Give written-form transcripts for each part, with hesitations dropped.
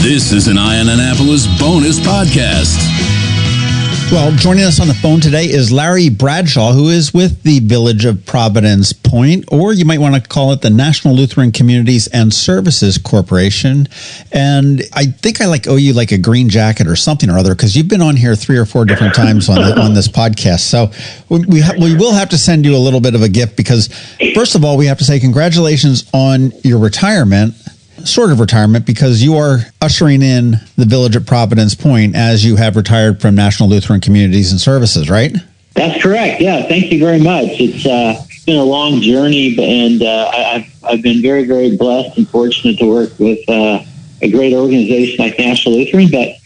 This is an Eye on Annapolis bonus podcast. Well, joining us on the phone today is Larry Bradshaw, who is with the Village of Providence Point, or you might want to call it the National Lutheran Communities and Services Corporation. And I think I owe you like a green jacket or something or other, because you've been on here 3 or 4 different times on this podcast. So we will have to send you a little bit of a gift, because first of all, we have to say congratulations on your retirement. Sort of retirement, because you are ushering in the Village at Providence Point as you have retired from National Lutheran Communities and Services, right? That's correct. Yeah, thank you very much. It's been a long journey, and I've been very, very blessed and fortunate to work with a great organization like National Lutheran. But,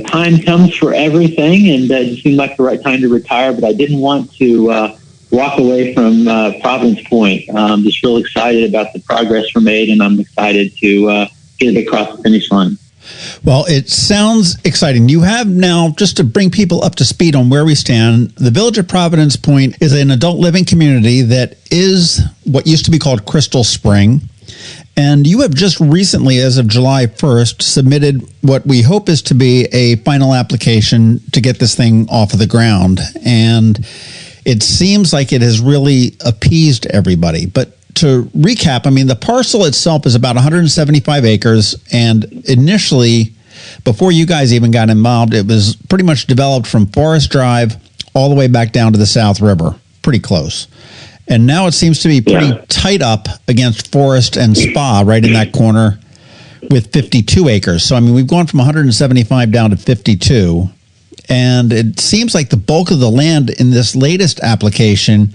time comes for everything, and it seemed like the right time to retire, but I didn't want to walk away from Providence Point. I'm just real excited about the progress we're made, and I'm excited to get it across the finish line. Well, it sounds exciting. You have now, just to bring people up to speed on where we stand, the Village of Providence Point is an adult living community that is what used to be called Crystal Spring. And you have just recently, as of July 1st, submitted what we hope is to be a final application to get this thing off of the ground. And it seems like it has really appeased everybody. But to recap, the parcel itself is about 175 acres. And initially, before you guys even got involved, it was pretty much developed from Forest Drive all the way back down to the South River. Pretty close. And now it seems to be pretty tight up against Forest and Spa right in that corner with 52 acres. So, we've gone from 175 down to 52. And it seems like the bulk of the land in this latest application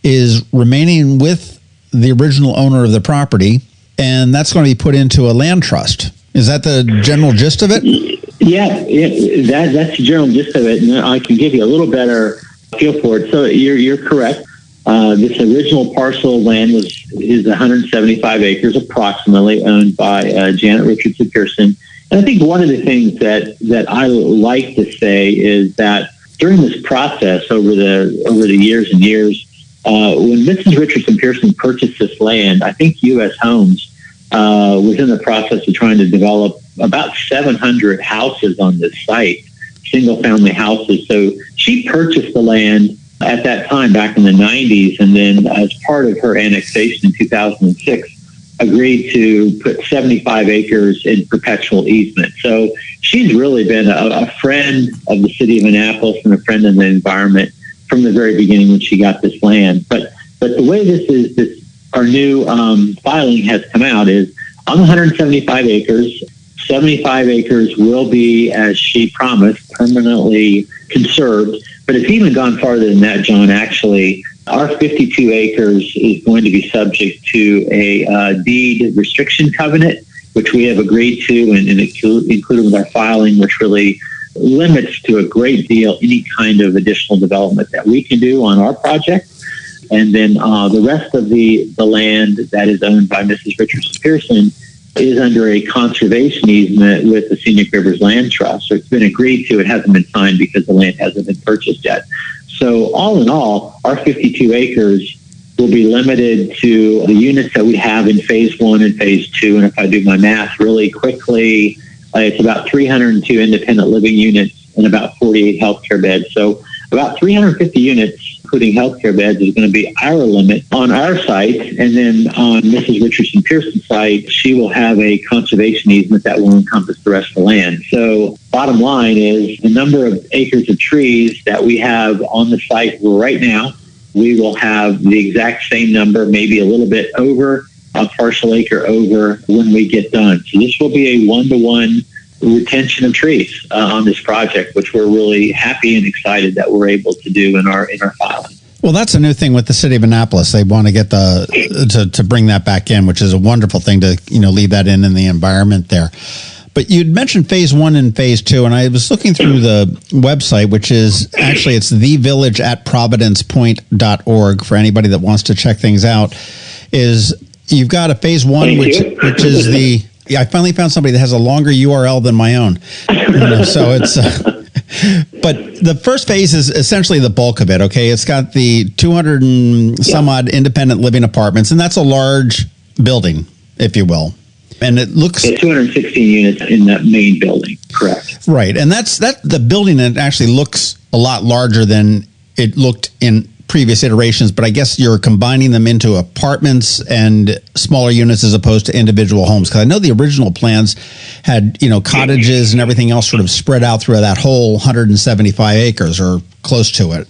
is remaining with the original owner of the property, and that's going to be put into a land trust. Is that the general gist of it? Yeah, that's the general gist of it, and I can give you a little better feel for it. So you're correct. This original parcel of land is 175 acres, approximately, owned by Janet Richardson Pearson. And I think one of the things that I like to say is that during this process over the years and years, when Mrs. Richardson Pearson purchased this land, I think U.S. Homes was in the process of trying to develop about 700 houses on this site, single-family houses. So she purchased the land at that time back in the 90s, and then as part of her annexation in 2006, agreed to put 75 acres in perpetual easement. So she's really been a friend of the City of Annapolis and a friend of the environment from the very beginning when she got this land. But the way our new filing has come out is on 175 acres, 75 acres will be, as she promised, permanently conserved. But it's even gone farther than that, John. Actually, our 52 acres is going to be subject to a deed restriction covenant, which we have agreed to and included with our filing, which really limits to a great deal any kind of additional development that we can do on our project. And then the rest of the land that is owned by Mrs. Richardson Pearson is under a conservation easement with the Scenic Rivers Land Trust. So it's been agreed to. It hasn't been signed because the land hasn't been purchased yet. So all in all, our 52 acres will be limited to the units that we have in phase 1 and phase 2. And if I do my math really quickly, it's about 302 independent living units and about 48 healthcare beds. So about 350 units, including healthcare beds, is going to be our limit on our site. And then on Mrs. Richardson Pearson's site, she will have a conservation easement that will encompass the rest of the land. So bottom line is the number of acres of trees that we have on the site right now, we will have the exact same number, maybe a little bit over, a partial acre over when we get done. So this will be a 1-to-1 retention of trees on this project, which we're really happy and excited that we're able to do in our filing. Well, that's a new thing with the City of Annapolis. They want to get to bring that back in, which is a wonderful thing to leave that in the environment there. But you'd mentioned phase 1 and phase 2, and I was looking through the website, which is actually it's thevillageatprovidencepoint.org for anybody that wants to check things out. Is you've got a phase 1, which is the I finally found somebody that has a longer URL than my own. So it's but the first phase is essentially the bulk of it. Okay, it's got the 200 and some odd independent living apartments, and that's a large building, if you will. And it looks... 216 units in that main building, correct. Right. And that's the building that actually looks a lot larger than it looked in previous iterations, but I guess you're combining them into apartments and smaller units as opposed to individual homes. Because I know the original plans had, cottages and everything else sort of spread out through that whole 175 acres or close to it.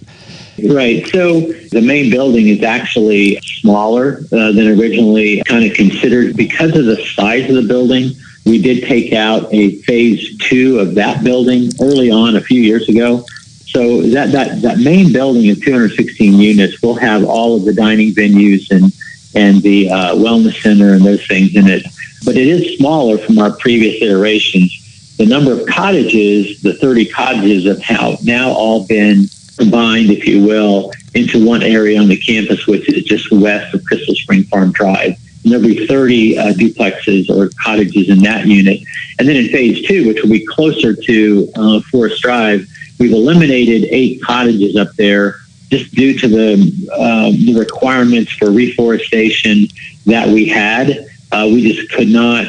Right. So the main building is actually smaller than originally kind of considered. Because of the size of the building, we did take out a phase 2 of that building early on a few years ago. So that main building of 216 units will have all of the dining venues and the wellness center and those things in it. But it is smaller from our previous iterations. The number of cottages, the 30 cottages, have now all been combined, if you will, into one area on the campus, which is just west of Crystal Spring Farm Drive. And there'll be 30 duplexes or cottages in that unit. And then in phase 2, which will be closer to Forest Drive, we've eliminated 8 cottages up there just due to the requirements for reforestation that we had. We just could not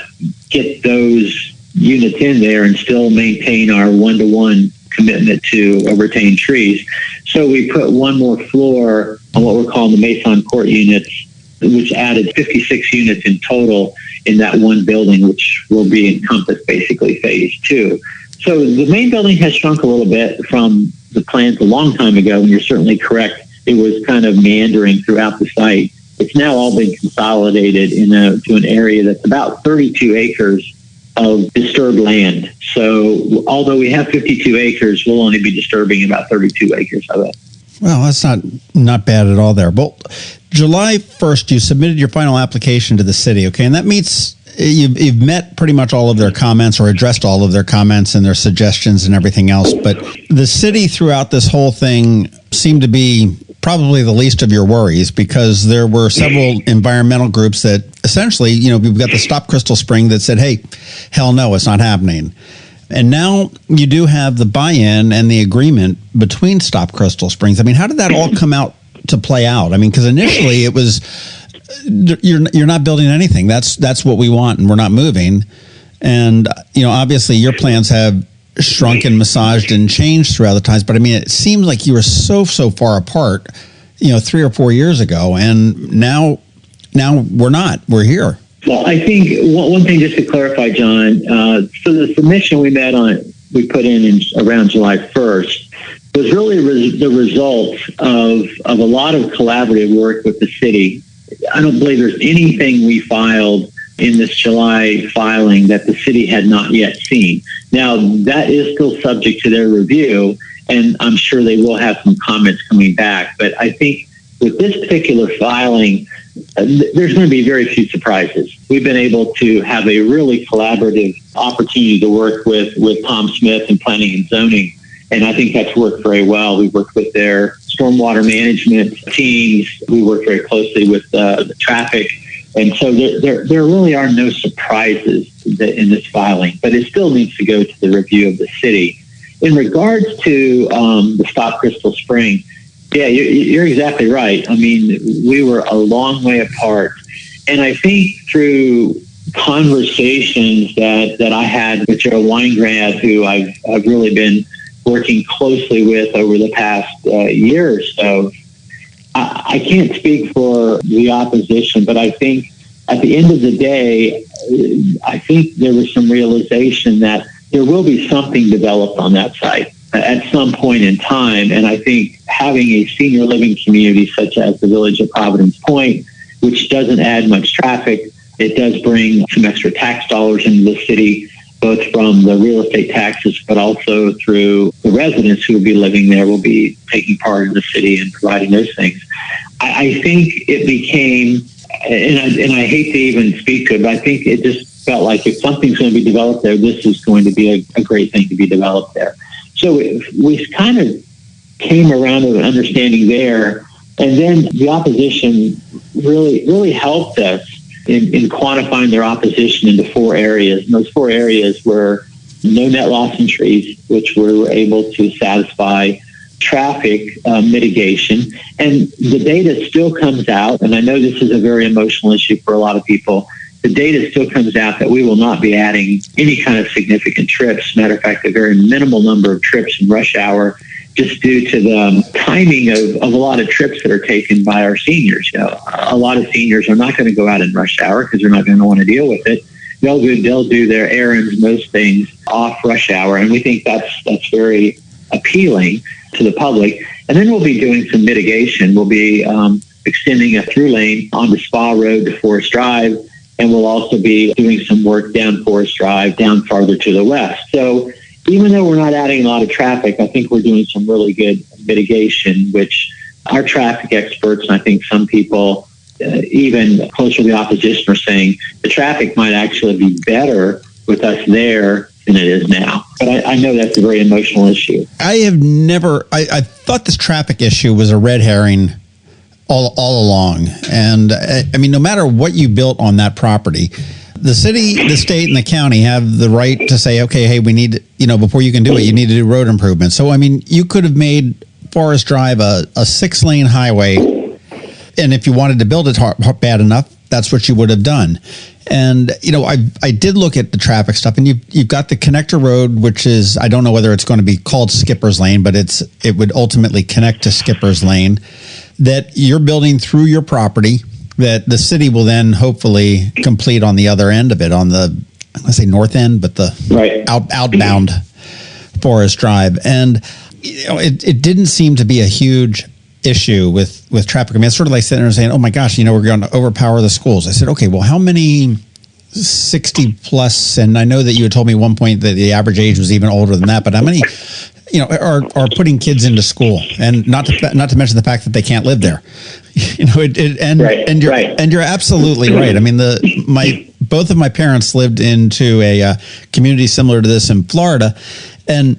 get those units in there and still maintain our 1-to-1 commitment to retain trees. So we put one more floor on what we're calling the Mason Court units, which added 56 units in total in that one building, which will be encompassed basically phase 2. So the main building has shrunk a little bit from the plans a long time ago, and you're certainly correct. It was kind of meandering throughout the site. It's now all been consolidated to an area that's about 32 acres of disturbed land. So although we have 52 acres, we'll only be disturbing about 32 acres of it. Well, that's not bad at all there. Well, July 1st, you submitted your final application to the city, okay? And that meets... You've met pretty much all of their comments or addressed all of their comments and their suggestions and everything else. But the city throughout this whole thing seemed to be probably the least of your worries, because there were several environmental groups that essentially, we've got the Stop Crystal Spring that said, hey, hell no, it's not happening. And now you do have the buy-in and the agreement between Stop Crystal Springs. I mean, how did that all come out to play out? I mean, because initially it was... You're not building anything. That's what we want, and we're not moving. And obviously your plans have shrunk and massaged and changed throughout the times. But I mean, it seems like you were so far apart, 3 or 4 years ago, and now we're not. We're here. Well, I think one thing just to clarify, John. So the submission we put in around July 1st was really the result of a lot of collaborative work with the city. I don't believe there's anything we filed in this July filing that the city had not yet seen. Now, that is still subject to their review, and I'm sure they will have some comments coming back. But I think with this particular filing, there's going to be very few surprises. We've been able to have a really collaborative opportunity to work with Tom Smith in planning and zoning. And I think that's worked very well. We've worked with their stormwater management teams. We work very closely with the traffic. And so there really are no surprises in this filing, but it still needs to go to the review of the city. In regards to the Stop Crystal Spring, yeah, you're exactly right. I mean, we were a long way apart. And I think through conversations that I had with Joe Weingrad, who I've really been working closely with over the past year or so, I can't speak for the opposition, but I think at the end of the day, I think there was some realization that there will be something developed on that site at some point in time. And I think having a senior living community such as the village of Providence Point, which doesn't add much traffic, it does bring some extra tax dollars into the city, both from the real estate taxes, but also through the residents who will be living there will be taking part in the city and providing those things. I think it became, and I hate to even speak to it, but I think it just felt like if something's going to be developed there, this is going to be a great thing to be developed there. So we kind of came around to an understanding there, and then the opposition really helped us in quantifying their opposition into 4 areas. And those 4 areas were no net loss in trees, which we were able to satisfy, traffic mitigation. And the data still comes out, and I know this is a very emotional issue for a lot of people, the data still comes out that we will not be adding any kind of significant trips. Matter of fact, a very minimal number of trips in rush hour, just due to the timing of a lot of trips that are taken by our seniors. A lot of seniors are not going to go out in rush hour because they're not going to want to deal with it. They'll do their errands, most things, off rush hour, and we think that's very appealing to the public. And then we'll be doing some mitigation. We'll be extending a through lane on the Spa Road to Forest Drive, and we'll also be doing some work down Forest Drive, down farther to the west. So even though we're not adding a lot of traffic, I think we're doing some really good mitigation, which our traffic experts, and I think some people, even closer to the opposition, are saying the traffic might actually be better with us there than it is now. But I know that's a very emotional issue. I thought this traffic issue was a red herring all along. And I mean, no matter what you built on that property, the city, the state, and the county have the right to say, okay, hey, we need, before you can do it, you need to do road improvements. So, I mean, you could have made Forest Drive a 6-lane highway, and if you wanted to build it bad enough, that's what you would have done. And, I did look at the traffic stuff, and you've got the connector road, which is, I don't know whether it's going to be called Skipper's Lane, but it would ultimately connect to Skipper's Lane, that you're building through your property, that the city will then hopefully complete on the other end of it, on the, I'm going to say north end, but the outbound Forest Drive. And, it didn't seem to be a huge issue with traffic. I mean, it's sort of like sitting there and saying, oh my gosh, we're going to overpower the schools. I said, okay, well, how many 60 plus, and I know that you had told me at one point that the average age was even older than that, but how many, are putting kids into school, and not to mention the fact that they can't live there. And you're absolutely right. I mean, both of my parents lived into a community similar to this in Florida, and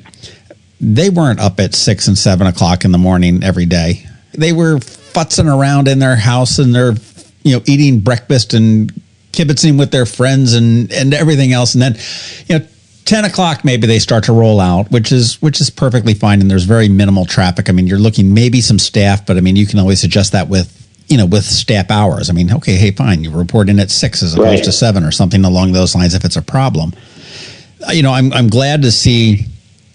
they weren't up at 6 and 7 o'clock in the morning every day. They were futzing around in their house, and they're, eating breakfast and kibitzing with their friends and everything else. And then, 10 o'clock, maybe they start to roll out, which is perfectly fine. And there's very minimal traffic. I mean, you're looking maybe some staff, but I mean, you can always adjust that with staff hours. I mean, okay, hey, fine. You report in at 6 as opposed to 7 or something along those lines if it's a problem. I'm glad to see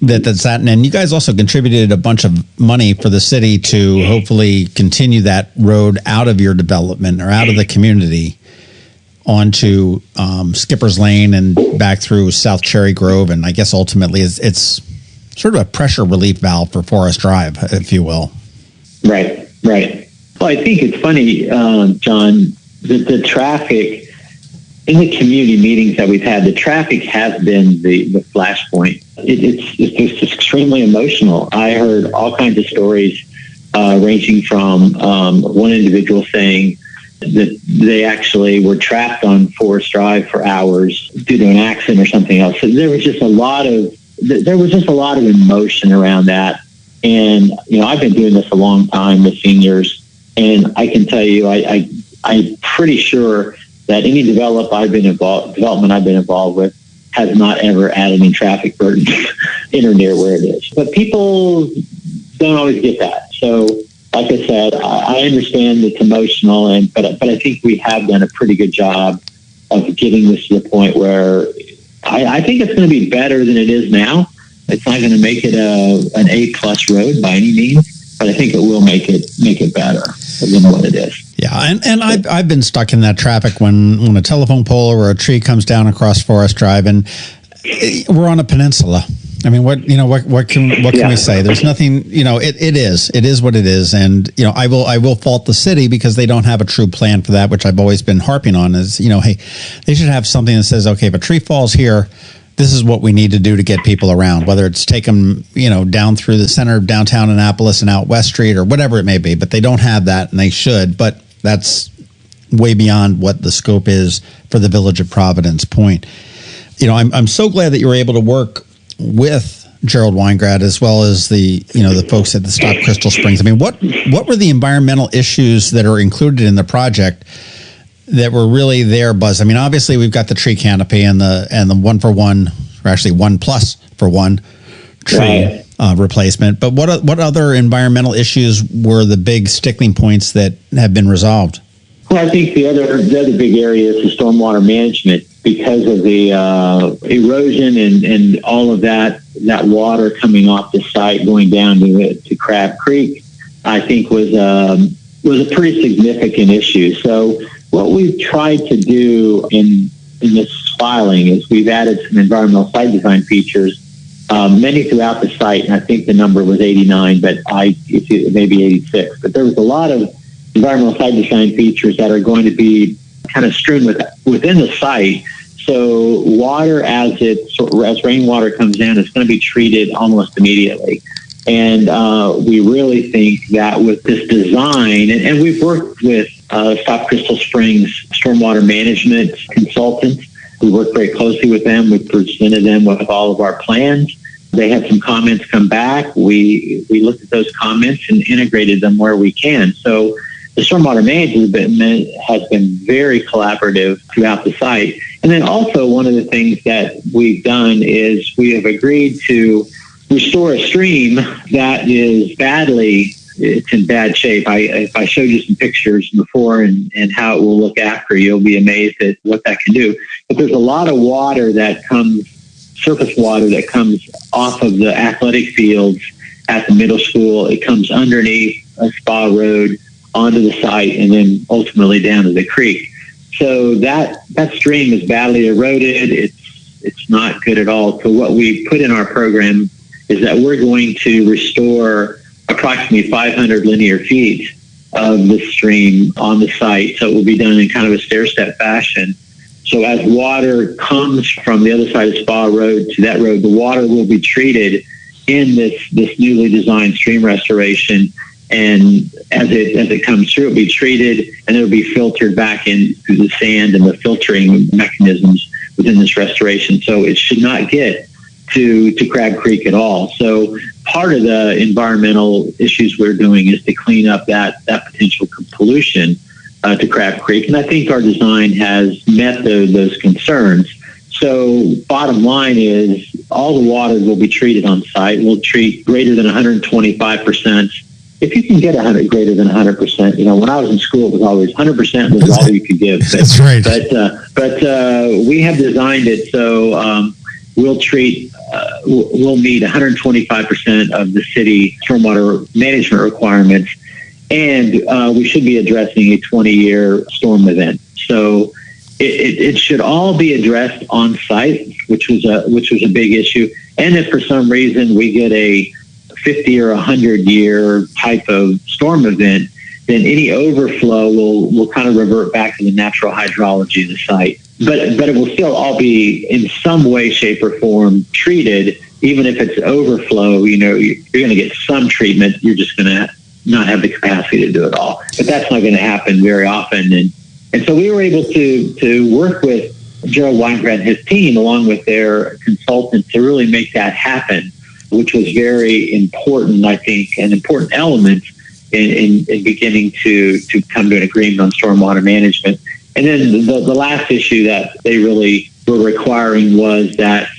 that's that. And you guys also contributed a bunch of money for the city to hopefully continue that road out of your development or out of the community onto Skipper's Lane and back through South Cherry Grove. And I guess ultimately it's sort of a pressure relief valve for Forest Drive, if you will. Right. Well, I think it's funny, John, that the traffic in the community meetings that we've had, the traffic has been the flashpoint. It's just extremely emotional. I heard all kinds of stories ranging from one individual saying that they actually were trapped on Forest Drive for hours due to an accident or something else. So there was just a lot of emotion around that. And I've been doing this a long time with seniors, and I can tell you, I'm pretty sure that any development I've been involved with has not ever added any traffic burden in or near where it is. But people don't always get that. So, like I said, I understand it's emotional, but I think we have done a pretty good job of getting this to the point where I think it's going to be better than it is now. It's not going to make it an A+ road by any means, but I think it will make it better than what it is. Yeah, and I've been stuck in that traffic when a telephone pole or a tree comes down across Forest Drive, and we're on a peninsula. I mean, what can we say? There's nothing. It is what it is, and I will fault the city because they don't have a true plan for that, which I've always been harping on. Is hey, they should have something that says, okay, if a tree falls here, this is what we need to do to get people around, whether it's take them, down through the center of downtown Annapolis and out West Street or whatever it may be. But they don't have that, and they should. But that's way beyond what the scope is for the village of Providence Point. I'm so glad that you were able to work with Gerald Weingrad as well as the folks at the Stop Crystal Springs. I mean, what were the environmental issues that are included in the project that were really there, Buzz? I mean, obviously we've got the tree canopy and the 1-for-1, or actually 1+for-1 tree replacement. But what other environmental issues were the big sticking points that have been resolved? Well, I think the other big area is the stormwater management because of the erosion and all of that water coming off the site going down to Crab Creek. I think was a pretty significant issue. So what we've tried to do in this filing is we've added some environmental site design features, many throughout the site, and I think the number was 89, but maybe 86. But there was a lot of environmental site design features that are going to be kind of strewn within the site. So water, as rainwater comes in, it's going to be treated almost immediately. And we really think that with this design, and we've worked with South Crystal Springs stormwater management consultants. We worked very closely with them. We presented them with all of our plans. They had some comments come back. We looked at those comments and integrated them where we can. So the stormwater management has been very collaborative throughout the site. And then also one of the things that we've done is we have agreed to restore a stream that is it's in bad shape. If I showed you some pictures before and how it will look after, you'll be amazed at what that can do. But there's a lot of water surface water that comes off of the athletic fields at the middle school. It comes underneath a spa road onto the site and then ultimately down to the creek. So that stream is badly eroded. It's not good at all. So what we put in our program is that we're going to restore approximately 500 linear feet of the stream on the site. So it will be done in kind of a stair-step fashion. So as water comes from the other side of Spa Road to that road, the water will be treated in this newly designed stream restoration. And as it comes through, it'll be treated and it'll be filtered back in through the sand and the filtering mechanisms within this restoration. So it should not get to Crab Creek at all. So part of the environmental issues we're doing is to clean up that potential pollution to Crab Creek. And I think our design has met those concerns. So bottom line is all the water will be treated on site. We'll treat greater than 125%. If you can get greater than 100%, when I was in school, it was always 100% was all you could give. That's right. But we have designed it so we'll meet 125% of the city stormwater management requirements, and we should be addressing a 20-year storm event. So it should all be addressed on site, which was a big issue. And if for some reason we get a 50 or 100-year type of storm event, then any overflow will kind of revert back to the natural hydrology of the site. But it will still all be in some way, shape, or form treated. Even if it's overflow, you're going to get some treatment. You're just going to not have the capacity to do it all. But that's not going to happen very often. And so we were able to work with Gerald Weingrad and his team, along with their consultants, to really make that happen, which was very important, I think, an important element in beginning to come to an agreement on stormwater management. And then the last issue that they really were requiring was that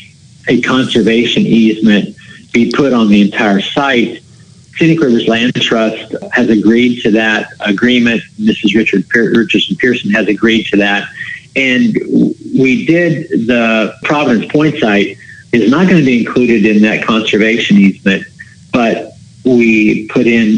a conservation easement be put on the entire site. Scenic Rivers Land Trust has agreed to that agreement. Mrs. Richardson Pearson has agreed to that. And we did the Providence Point site is not going to be included in that conservation easement, but we put in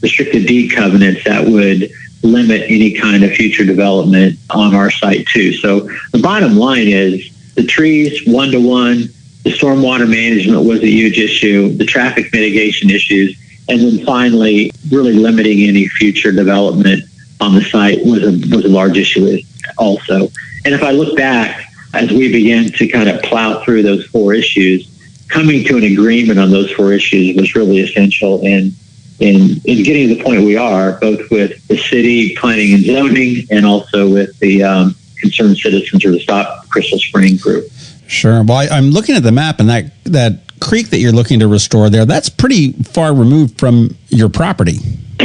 restricted deed covenants that would limit any kind of future development on our site too. So the bottom line is the trees, 1-to-1, the stormwater management was a huge issue, the traffic mitigation issues, and then finally really limiting any future development on the site was a large issue also. And if I look back, as we began to kind of plow through those 4 issues, coming to an agreement on those 4 issues was really essential in getting to the point we are, both with the city planning and zoning and also with the concerned citizens or the Stop Crystal Spring group. Sure. Well, I'm looking at the map, and that creek that you're looking to restore there, that's pretty far removed from your property,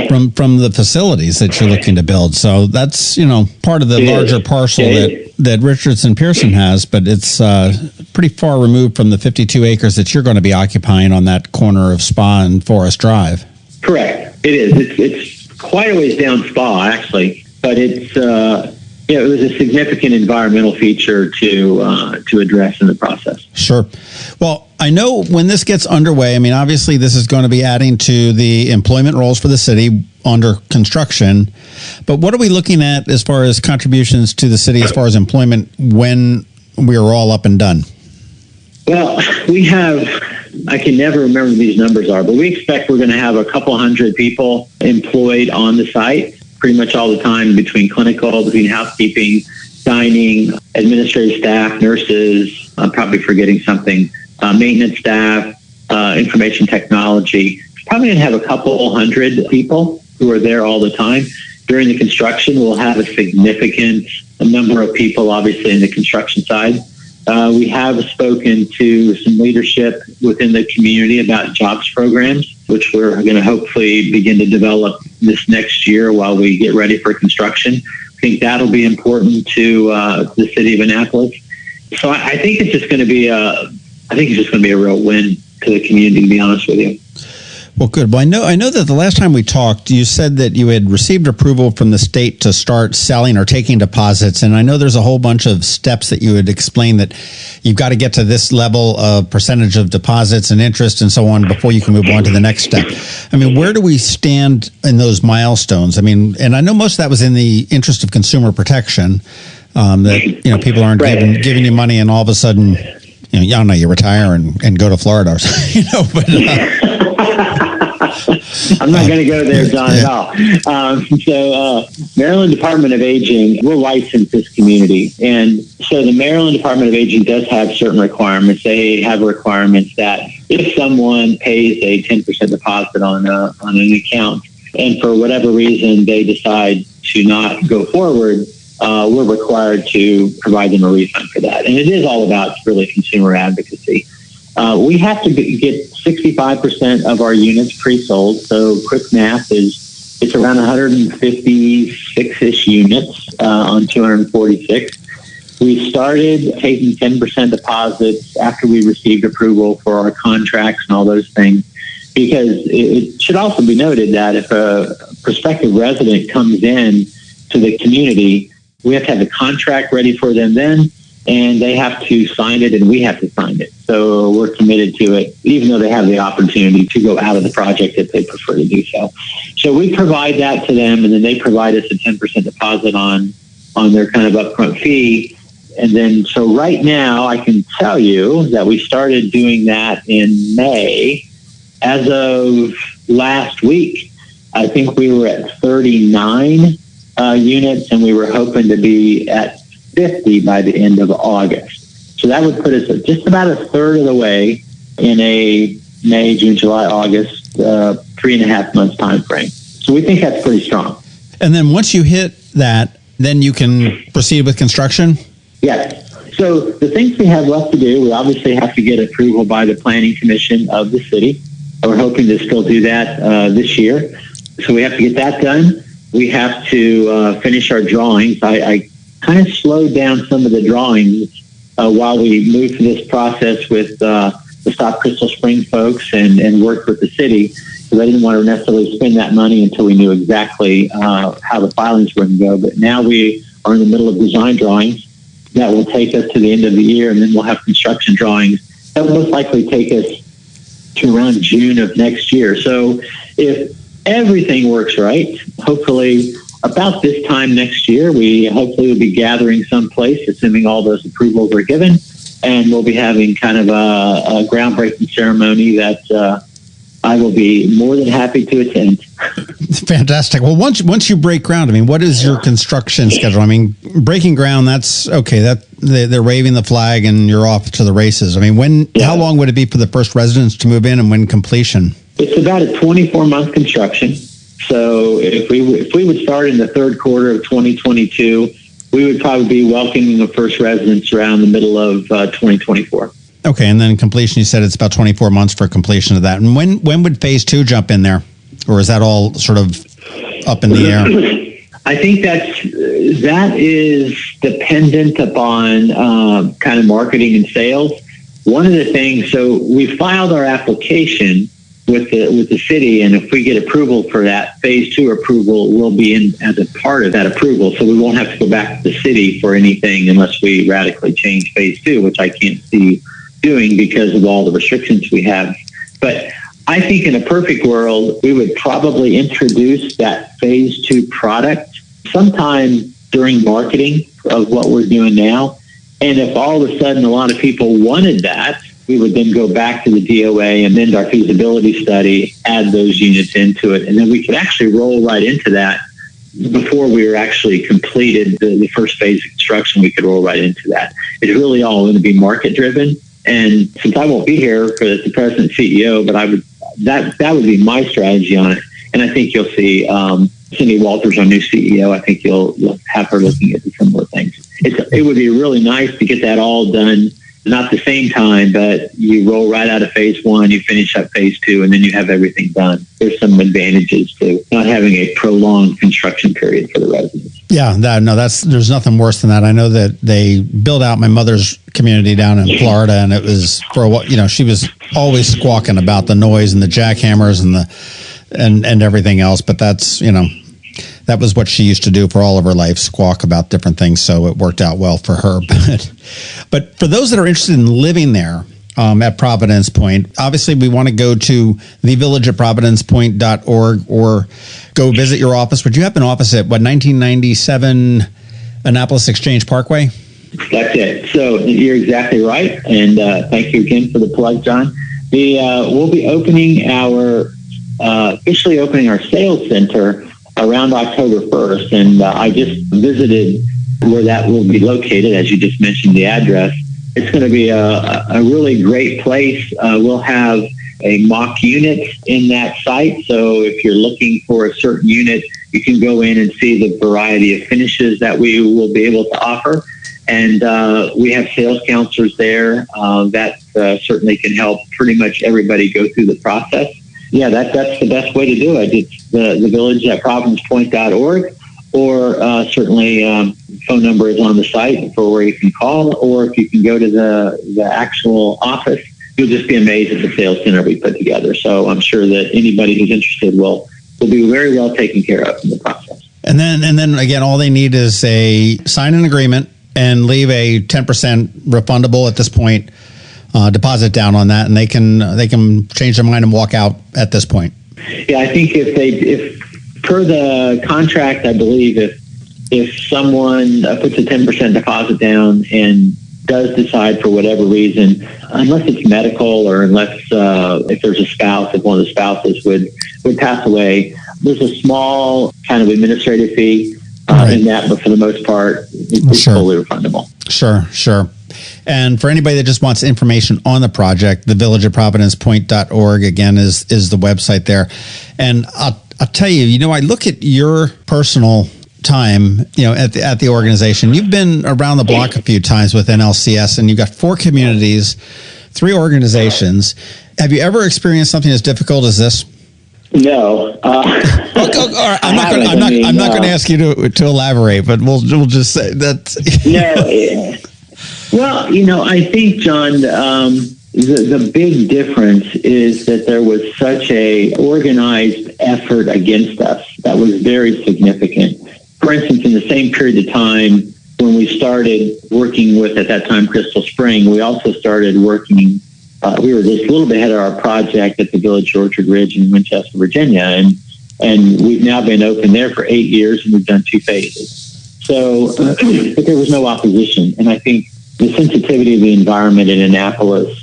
from the facilities that you're looking to build. So that's, part of the larger parcel that Richardson Pearson has, but it's pretty far removed from the 52 acres that you're going to be occupying on that corner of Spa and Forest Drive. Correct. It is. It's quite a ways down Spa, actually. but it's it was a significant environmental feature to address in the process. Sure. Well, I know when this gets underway, I mean, obviously this is going to be adding to the employment roles for the city under construction, but what are we looking at as far as contributions to the city as far as employment when we are all up and done? Well, we have, I can never remember what these numbers are, but we expect we're going to have a couple hundred people employed on the site pretty much all the time, between clinical, between housekeeping, dining, administrative staff, nurses, I'm probably forgetting something, maintenance staff, information technology. Probably going to have a couple hundred people who are there all the time. During the construction, we'll have a significant number of people, obviously, in the construction side. We have spoken to some leadership within the community about jobs programs, which we're going to hopefully begin to develop this next year while we get ready for construction. I think that'll be important to the city of Annapolis. So I think it's just going to be a real win to the community, to be honest with you. Well, good. Well, I know that the last time we talked, you said that you had received approval from the state to start selling or taking deposits. And I know there's a whole bunch of steps that you had explained that you've got to get to this level of percentage of deposits and interest and so on before you can move on to the next step. I mean, where do we stand in those milestones? I mean, and I know most of that was in the interest of consumer protection, that, people aren't giving you money and all of a sudden, I don't know, you retire and go to Florida or something, but... I'm not going to go there, John, at all. Maryland Department of Aging, we're licensed this community. And so the Maryland Department of Aging does have certain requirements. They have requirements that if someone pays a 10% deposit on an account, and for whatever reason they decide to not go forward, we're required to provide them a refund for that. And it is all about really consumer advocacy. We have to get 65% of our units pre-sold. So quick math is it's around 156-ish units on 246. We started taking 10% deposits after we received approval for our contracts and all those things, because it should also be noted that if a prospective resident comes in to the community, we have to have a contract ready for them then, and they have to sign it and we have to sign it. So we're committed to it, even though they have the opportunity to go out of the project if they prefer to do so. So we provide that to them, and then they provide us a 10% deposit on their kind of upfront fee. And then, so right now I can tell you that we started doing that in May. As of last week, I think we were at 39 units, and we were hoping to be at 50 by the end of August. So that would put us at just about a third of the way in a May, June, July, August, 3.5 months time frame. So we think that's pretty strong. And then once you hit that, then you can proceed with construction? Yes. So the things we have left to do, we obviously have to get approval by the Planning Commission of the city. We're hoping to still do that this year. So we have to get that done. We have to finish our drawings. I kind of slowed down some of the drawings while we moved through this process with the Stop Crystal Spring folks and worked with the city, because I didn't want to necessarily spend that money until we knew exactly how the filings were going to go. But now we are in the middle of design drawings that will take us to the end of the year, and then we'll have construction drawings that will most likely take us to around June of next year. So if everything works right, hopefully about this time next year, we hopefully will be gathering someplace, assuming all those approvals are given, and we'll be having kind of a groundbreaking ceremony that I will be more than happy to attend. Fantastic. Well, once you break ground, I mean, what is your construction schedule? I mean, breaking ground, that's okay. That they're waving the flag and you're off to the races. I mean, how long would it be for the first residents to move in, and when completion? It's about a 24-month construction. So if we would start in the third quarter of 2022, we would probably be welcoming the first residents around the middle of 2024. Okay, and then completion, you said it's about 24 months for completion of that. And when would phase 2 jump in there? Or is that all sort of up in the air? I think that is dependent upon kind of marketing and sales. One of the things, so we filed our application with the city, and if we get approval for that, phase 2 approval will be in as a part of that approval. So we won't have to go back to the city for anything unless we radically change phase 2, which I can't see doing because of all the restrictions we have. But I think in a perfect world, we would probably introduce that phase 2 product sometime during marketing of what we're doing now. And if all of a sudden a lot of people wanted that, we would then go back to the DOA and then our feasibility study, add those units into it. And then we could actually roll right into that before we were actually completed the first phase of construction. We could roll right into that. It's really all going to be market driven. And since I won't be here for the president CEO, but that would be my strategy on it. And I think you'll see Cindy Walters, our new CEO. I think you'll have her looking at the similar things. It would be really nice to get that all done, not the same time, but you roll right out of phase 1, you finish up phase 2, and then you have everything done. There's some advantages to not having a prolonged construction period for the residents. Yeah, there's nothing worse than that. I know that they built out my mother's community down in Florida, and it was for what, she was always squawking about the noise and the jackhammers and everything else. But that's, that was what she used to do for all of her life, squawk about different things. So it worked out well for her. But for those that are interested in living there at Providence Point, obviously we want to go to thevillage@providencepoint.org or go visit your office. Would you have an office at 1997 Annapolis Exchange Parkway? That's it. So you're exactly right. And thank you again for the plug, John. We'll be officially opening our sales center around October 1st. And I just visited where that will be located, as you just mentioned the address. It's going to be a really great place. We'll have a mock unit in that site. So if you're looking for a certain unit, you can go in and see the variety of finishes that we will be able to offer. And we have sales counselors there that certainly can help pretty much everybody go through the process. Yeah, that's the best way to do it. It's the village@providencepoint.org, or certainly phone number is on the site for where you can call, or if you can go to the actual office, you'll just be amazed at the sales center we put together. So I'm sure that anybody who's interested will be very well taken care of in the process. And then again, all they need is sign an agreement and leave a 10% refundable at this point deposit down on that, and they can change their mind and walk out at this point. Yeah, I think if per the contract, I believe if someone puts a 10% deposit down and does decide for whatever reason, unless it's medical or unless if there's a spouse, if one of the spouses would pass away, there's a small kind of administrative fee in that, but for the most part, it's fully refundable. Sure. And for anybody that just wants information on the project, the village@providencepoint.org again is the website there. And I'll tell you, I look at your personal time, at the organization. You've been around the block a few times with NLCS, and you've got 4 communities, 3 organizations. Have you ever experienced something as difficult as this? No. I'm not going to ask you to elaborate, but we'll just say that. No. Well, I think, John, the big difference is that there was such a organized effort against us that was very significant. For instance, in the same period of time when we started working with, at that time, Crystal Spring, we also started working. We were just a little bit ahead of our project at the Village Orchard Ridge in Winchester, Virginia, and we've now been open there for 8 years, and we've done 2 phases. So, but there was no opposition, and I think the sensitivity of the environment in Annapolis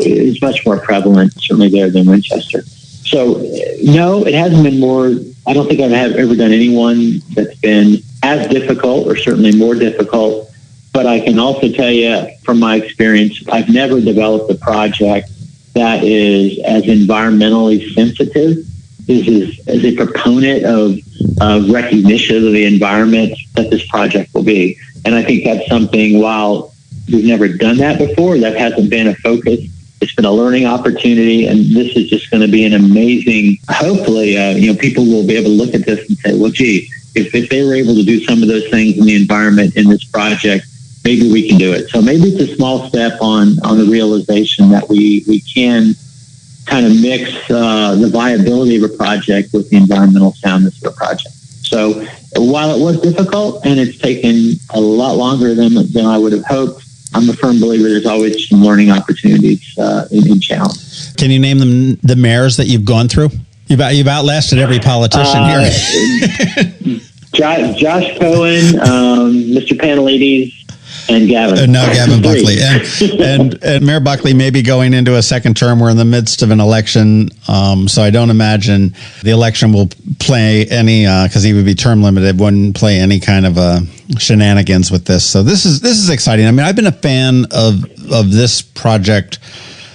is much more prevalent, certainly there, than Winchester. So, no, it hasn't been more. I don't think I've ever done anyone that's been as difficult, or certainly more difficult. But I can also tell you from my experience, I've never developed a project that is as environmentally sensitive. As a proponent of recognition of the environment that this project will be. And I think that's something, while we've never done that before, that hasn't been a focus. It's been a learning opportunity, and this is just going to be an amazing, hopefully, people will be able to look at this and say, well, gee, if they were able to do some of those things in the environment in this project, maybe we can do it. So maybe it's a small step on the realization that we can kind of mix the viability of a project with the environmental soundness of a project. So while it was difficult and it's taken a lot longer than I would have hoped, I'm a firm believer there's always some learning opportunities in challenge. Can you name them the mayors that you've gone through? You've outlasted every politician here. Josh Cohen, Mr. Panelides, and Gavin. Gavin Buckley. And Mayor Buckley may be going into a second term. We're in the midst of an election, so I don't imagine the election will play any, because he would be term limited, wouldn't play any kind of shenanigans with this. So this is exciting. I mean, I've been a fan of this project,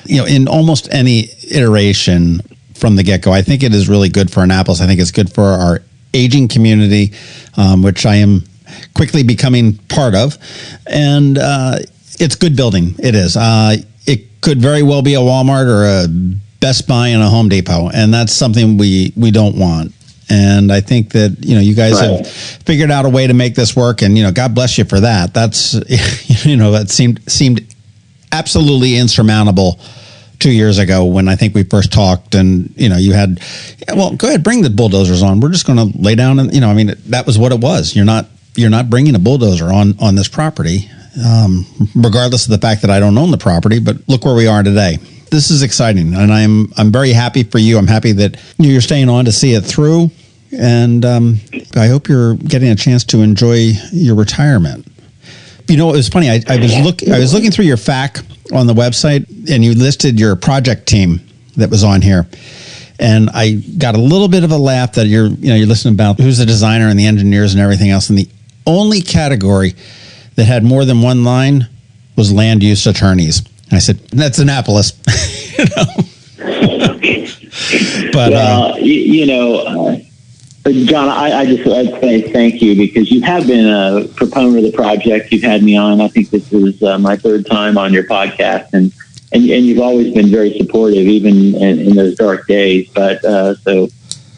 in almost any iteration from the get-go. I think it is really good for Annapolis. I think it's good for our aging community, which I am quickly becoming part of, and it's good building. It is. It could very well be a Walmart or a Best Buy and a Home Depot, and that's something we don't want. And I think that you guys have figured out a way to make this work, and God bless you for that. That's that seemed absolutely insurmountable 2 years ago when I think we first talked, and you had, well, go ahead, bring the bulldozers on. We're just going to lay down, and that was what it was. You're not bringing a bulldozer on this property, regardless of the fact that I don't own the property. But look where we are today. This is exciting, and I'm very happy for you. I'm happy that you're staying on to see it through, and I hope you're getting a chance to enjoy your retirement. It was funny. I was looking through your FAQ on the website, and you listed your project team that was on here. And I got a little bit of a laugh that you're listening about who's the designer and the engineers and everything else. And the only category that had more than one line was land use attorneys. And I said, that's Annapolis. But John, I'd say thank you, because you have been a proponent of the project. You've had me on. I think this is my third time on your podcast, and you've always been very supportive, even in those dark days. But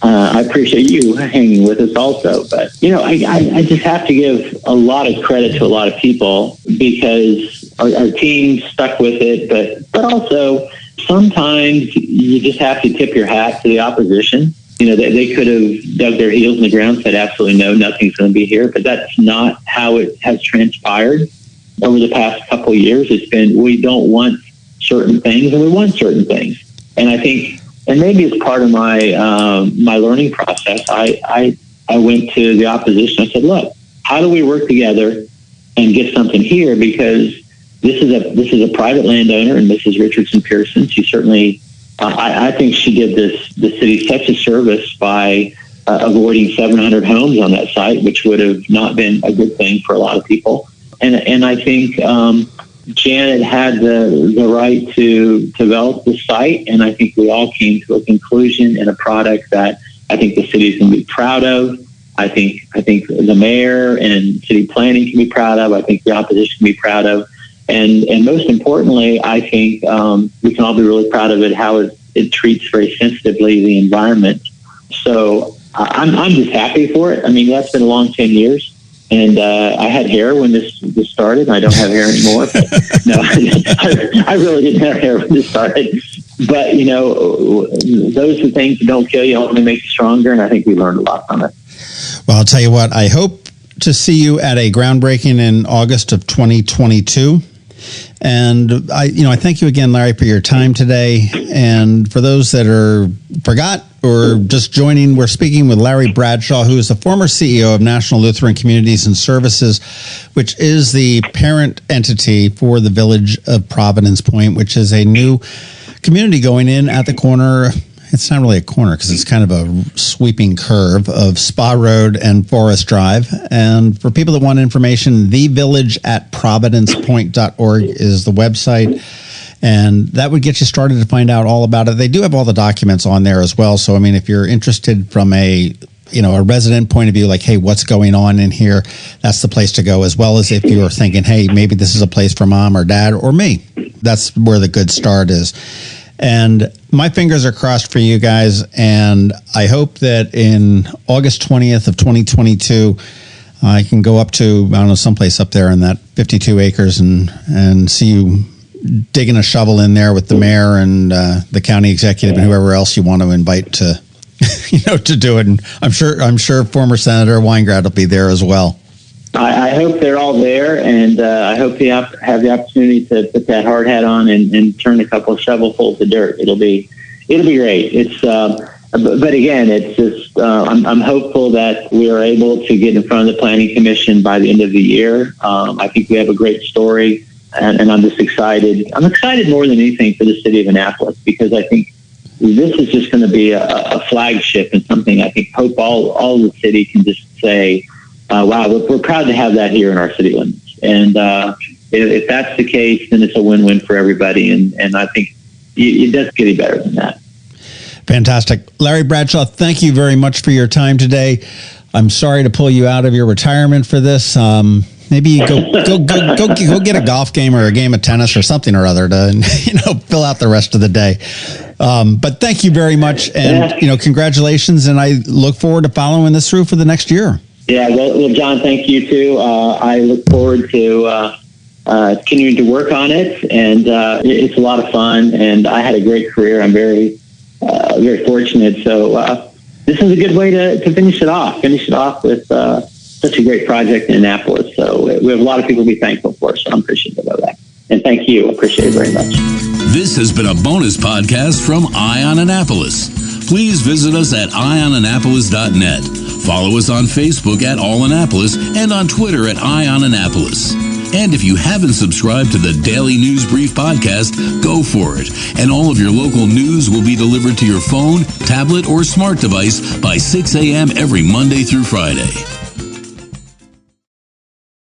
I appreciate you hanging with us also. But I just have to give a lot of credit to a lot of people, because our team stuck with it. But also sometimes you just have to tip your hat to the opposition. They could have dug their heels in the ground and said, absolutely no, nothing's going to be here. But that's not how it has transpired over the past couple of years. It's been, we don't want certain things and we want certain things. And I think, and maybe it's part of my my learning process, I went to the opposition. I said, look, how do we work together and get something here? Because this is a private landowner, and Mrs. Richardson Pearson. She certainly, I think she did the city such a service by avoiding 700 homes on that site, which would have not been a good thing for a lot of people. And I think Janet had the right to develop the site, and I think we all came to a conclusion and a product that I think the city's going to be proud of. I think the mayor and city planning can be proud of. I think the opposition can be proud of. And most importantly, I think we can all be really proud of it, how it treats very sensitively the environment. So I'm just happy for it. I mean, that's been a long 10 years. And I had hair when this started. I don't have hair anymore. But no, I really didn't have hair when this started. But, those are things that don't kill you, only make you stronger. And I think we learned a lot from it. Well, I'll tell you what, I hope to see you at a groundbreaking in August of 2022. And I thank you again, Larry, for your time today. And for those that forgot or just joining, we're speaking with Larry Bradshaw, who is the former CEO of National Lutheran Communities and Services, which is the parent entity for the village of Providence Point, which is a new community going in at the corner. It's not really a corner because it's kind of a sweeping curve of Spa Road and Forest Drive. And for people that want information, thevillage@providencepoint.org is the website. And that would get you started to find out all about it. They do have all the documents on there as well. So, I mean, if you're interested from a resident point of view, like, hey, what's going on in here? That's the place to go, as well as if you're thinking, hey, maybe this is a place for mom or dad or me. That's where the good start is. And my fingers are crossed for you guys. And I hope that in August 20th of 2022, I can go up to, I don't know, someplace up there in that 52 acres and see you digging a shovel in there with the mayor and the county executive and whoever else you want to invite to, to do it. And I'm sure former Senator Weingrad will be there as well. I hope they're all there, and I hope you have the opportunity to put that hard hat on and turn a couple of shovelfuls of dirt. It'll be great. It's but again, it's just I'm hopeful that we are able to get in front of the Planning Commission by the end of the year. I think we have a great story, and I'm just excited. I'm excited more than anything for the city of Annapolis, because I think this is just going to be a flagship and something I hope all the city can just say, wow, we're proud to have that here in our city limits. And if that's the case, then it's a win-win for everybody. And I think it doesn't get any better than that. Fantastic. Larry Bradshaw, thank you very much for your time today. I'm sorry to pull you out of your retirement for this. Maybe you go get a golf game or a game of tennis or something or other to, fill out the rest of the day. But thank you very much. And, congratulations. And I look forward to following this through for the next year. Yeah, well, John, thank you too. I look forward to continuing to work on it, and it's a lot of fun. And I had a great career. I'm very fortunate. So this is a good way to finish it off. Finish it off with such a great project in Annapolis. So we have a lot of people to be thankful for. So I'm appreciative of that. And thank you. I appreciate it very much. This has been a bonus podcast from Eye on Annapolis. Please visit us at eyeonannapolis.net. Follow us on Facebook at All Annapolis and on Twitter at Eye on Annapolis. And if you haven't subscribed to the Daily News Brief podcast, go for it. And all of your local news will be delivered to your phone, tablet, or smart device by 6 a.m. every Monday through Friday.